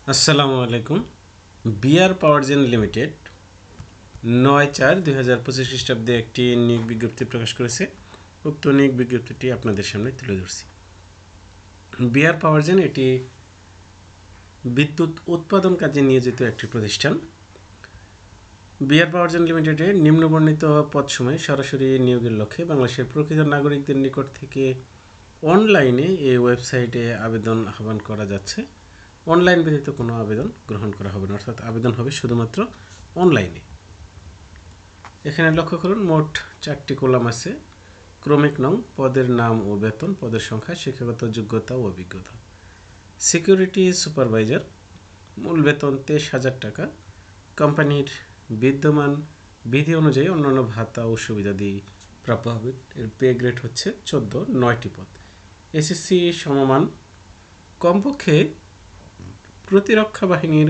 আসসালামু আলাইকুম। বিআর পাওয়ার gen limited ৯/৪/২০২৫ খ্রিস্টাব্দে একটি নিয়োগ বিজ্ঞপ্তি প্রকাশ করেছে। উক্ত নিয়োগ বিজ্ঞপ্তিটি আপনাদের সামনে তুলে ধরছি। বিআর পাওয়ার জেন এটি বিদ্যুৎ উৎপাদন কাজে নিয়োজিত একটি প্রতিষ্ঠান। বিআর পাওয়ার জেন লিমিটেডে নিম্নবর্ণিত পদসমূহে সরাসরি নিয়োগের লক্ষ্যে বাংলাদেশের প্রকৃত নাগরিকদের নিকট থেকে অনলাইনে এই ওয়েবসাইটে আবেদন আহ্বান করা যাচ্ছে। অনলাইন ব্যতীত কোনো আবেদন গ্রহণ করা হবে না, অর্থাৎ আবেদন হবে শুধুমাত্র অনলাইনে। এখানে লক্ষ্য করুন, মোট 4টি কলাম আছে। ক্রমিক নং, পদের নাম ও বেতন, পদের সংখ্যা, শিক্ষাগত যোগ্যতা ও অভিজ্ঞতা। সিকিউরিটি সুপারভাইজার, মূল বেতন 23,000 টাকা। কোম্পানির বিদ্যমান বিধি অনুযায়ী অন্যান্য ভাতা ও সুবিধাদি প্রাপ্য হবে। এর পে গ্রেড হচ্ছে 14, 9টি পদ। এসএসসি সমমান, কমপক্ষে প্রতিরক্ষা বাহিনীর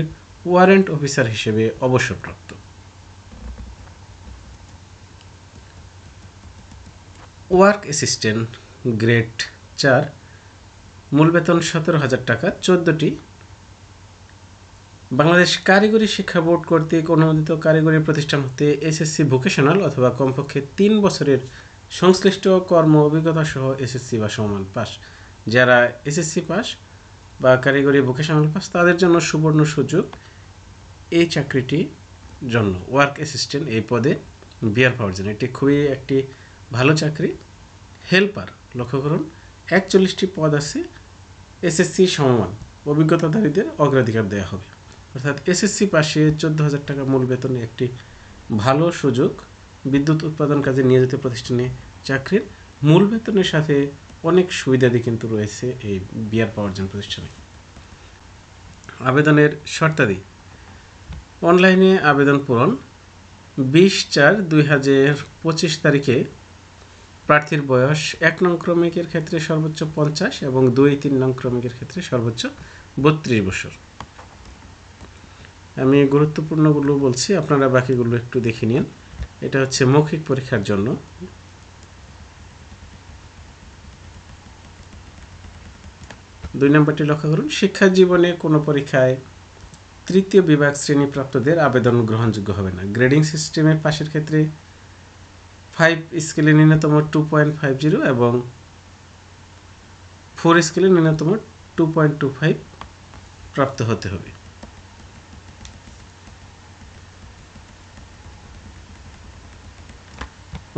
ওয়ারেন্ট অফিসার হিসেবে অবসরপ্রাপ্ত। ওয়ার্ক অ্যাসিস্ট্যান্ট, গ্রেড 4, মূল বেতন 17,000 টাকা, 14টি। বাংলাদেশ কারিগরি শিক্ষা বোর্ড কর্তৃক অনুমোদিত কারিগরি প্রতিষ্ঠান হতে এসএসসি ভোকেশনাল অথবা কমপক্ষে 3 বছরের সংশ্লিষ্ট কর্ম অভিজ্ঞতা সহ এসএসসি বা সমমান পাস। যারা এসএসসি পাস বা কারিগরি ভোকেশনাল পাস তাদের জন্য সুবর্ণ সুযোগ এই চাকরিটির জন্য। ওয়ার্ক অ্যাসিস্ট্যান্ট এই পদে বিআর পাওয়ার জেন, এটি খুবই একটি ভালো চাকরি। হেল্পার, লক্ষ্য করুন 41টি পদ আছে। এসএসসি সমমান অভিজ্ঞতাধারীদের অগ্রাধিকার দেওয়া হবে, অর্থাৎ এসএসসি পাশে 14,000 টাকা মূল বেতনে একটি ভালো সুযোগ। বিদ্যুৎ উৎপাদন কাজে নিয়োজিত প্রতিষ্ঠানে চাকরির মূল বেতনের সাথে অনেক সুবিধাদি কিন্তু রয়েছে এই বিআর পাওয়ার জেন প্রতিষ্ঠানে। আবেদনের শর্তাদি: অনলাইনে আবেদন পূরণ 20/4/2025 তারিখে। প্রার্থীর বয়স 1 নং ক্রমিকের ক্ষেত্রে সর্বোচ্চ 50 এবং 2-3 নং ক্রমিকের ক্ষেত্রে সর্বোচ্চ 32 বছর। আমি গুরুত্বপূর্ণগুলো বলছি, আপনারা বাকিগুলো একটু দেখে নিন। এটা হচ্ছে মৌখিক পরীক্ষার জন্য। দুই নম্বরটি লক্ষ্য করুন, শিক্ষা জীবনে কোনো পরীক্ষায় তৃতীয় বিভাগ শ্রেণীপ্রাপ্তদের আবেদন গ্রহণযোগ্য হবে না। গ্রেডিং সিস্টেমে পাশের ক্ষেত্রে 5 স্কেলে ন্যূনতম 2.50 এবং 4 স্কেলে ন্যূনতম 2.25 প্রাপ্ত হতে হবে।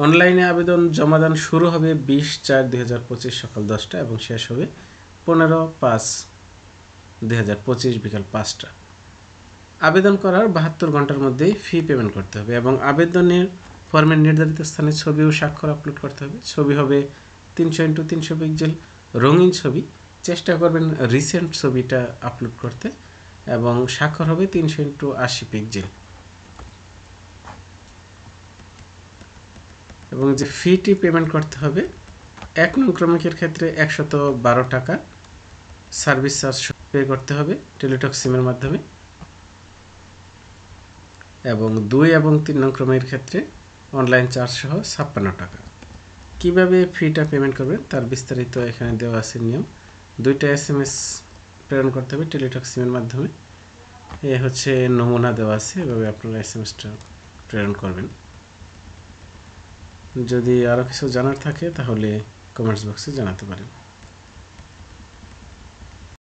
অনলাইনে আবেদন জমাদান শুরু হবে 20/4/2025 সকাল 10টা এবং শেষ হবে 15/5/2025 বিকাল 5টা। আবেদন করার 72 ঘন্টার মধ্যেই ফি পেমেন্ট করতে হবে এবং আবেদনের ফর্মের নির্ধারিত স্থানে ছবি ও স্বাক্ষর আপলোড করতে হবে। ছবি হবে 300x300 পিক্সেল রঙিন ছবি, চেষ্টা করবেন রিসেন্ট ছবিটা আপলোড করতে, এবং স্বাক্ষর হবে 300x80 পিক্সেল। এবং যে ফিটি পেমেন্ট করতে হবে, 1 নং ক্রমিকের ক্ষেত্রে 112 টাকা সার্ভিস চার্জ পে করতে হবে টেলিটক সিমের মাধ্যমে, এবং 2 এবং 3 নং ক্রমের ক্ষেত্রে অনলাইন চার্জ সহ 56 টাকা। কীভাবে ফিটা পেমেন্ট করবেন তার বিস্তারিত এখানে দেওয়া আছে নিয়ম। 2টা SMS প্রেরণ করতে হবে টেলিটক সিমের মাধ্যমে। এ হচ্ছে নমুনা দেওয়া আছে, এভাবে আপনারা SMSটা প্রেরণ করবেন। যদি আরও কিছু জানার থাকে তাহলে কমেন্টস বক্সে জানাতে পারেন।